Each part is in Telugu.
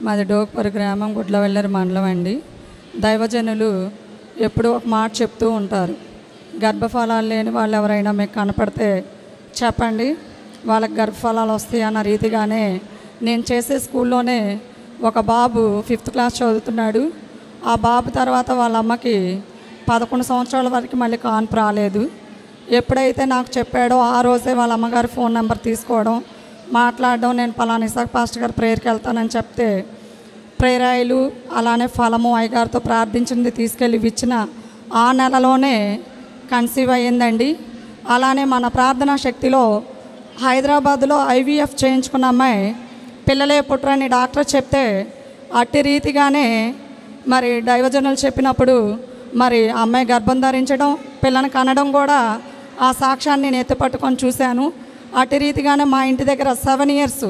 మాది డోక్పూర్ గ్రామం గుడ్లవెల్లరి మండలం అండి. దైవజనులు ఎప్పుడూ ఒక మాట చెప్తూ ఉంటారు, గర్భఫలాలు లేని వాళ్ళు ఎవరైనా మీకు కనపడితే చెప్పండి, వాళ్ళకి గర్భఫలాలు వస్తాయి అన్న రీతిగానే నేను చేసే స్కూల్లోనే ఒక బాబు 5th క్లాస్ చదువుతున్నాడు. ఆ బాబు తర్వాత వాళ్ళ అమ్మకి 11 సంవత్సరాల వరకు మళ్ళీ కాన్పు రాలేదు. ఎప్పుడైతే నాకు చెప్పాడో ఆ రోజే వాళ్ళ అమ్మగారి ఫోన్ నెంబర్ తీసుకోవడం, మాట్లాడడం, నేను పలానా ఇసాక్ పాస్టర్ గారు ప్రేయర్కి వెళ్తానని చెప్తే ప్రేయర్ ఆయిలు అలానే ఫలము అయ్యగారితో ప్రార్థించింది తీసుకెళ్ళి ఇచ్చిన ఆ నెలలోనే కన్సీవ్ అయ్యిందండి. అలానే మన ప్రార్థనా శక్తిలో హైదరాబాద్లో IVF చేయించుకున్న అమ్మాయి పిల్లలే పుట్టరని డాక్టర్ చెప్తే అట్టి రీతిగానే మరి దైవజనులు చెప్పినప్పుడు మరి అమ్మాయి గర్భం ధరించడం, పిల్లని కనడం కూడా ఆ సాక్ష్యాన్ని నేను ఎత్తిపట్టుకొని చూశాను. అట్టి రీతిగానే మా ఇంటి దగ్గర 7 years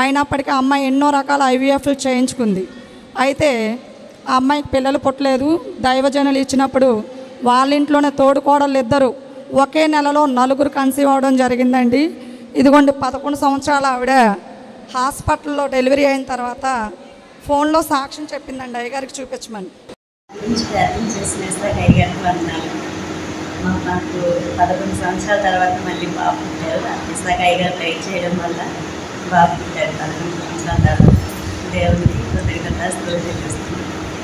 అయినప్పటికీ అమ్మాయి ఎన్నో రకాల IVFలు చేయించుకుంది. అయితే ఆ అమ్మాయికి పిల్లలు పుట్టలేదు. దైవజనులు ఇచ్చినప్పుడు వాళ్ళ ఇంట్లోనే తోడుకోడళ్ళు ఇద్దరు ఒకే నెలలో 4 కన్సీవ్ అవ్వడం జరిగిందండి. ఇదిగోండి 11 సంవత్సరాల ఆవిడ హాస్పిటల్లో డెలివరీ అయిన తర్వాత ఫోన్లో సాక్ష్యం చెప్పిందండి అయ్యగారికి చూపించమని. నాకు 11 సంవత్సరాల తర్వాత మళ్ళీ బాబు పుట్టారు. ఇసాక్ అయ్యగారు ట్రై చేయడం వల్ల బాబు పుట్టారు 11 సంవత్సరాల తర్వాత. దేవునికి కృతజ్ఞతాస్తుతులు చెల్లిస్తున్నాను.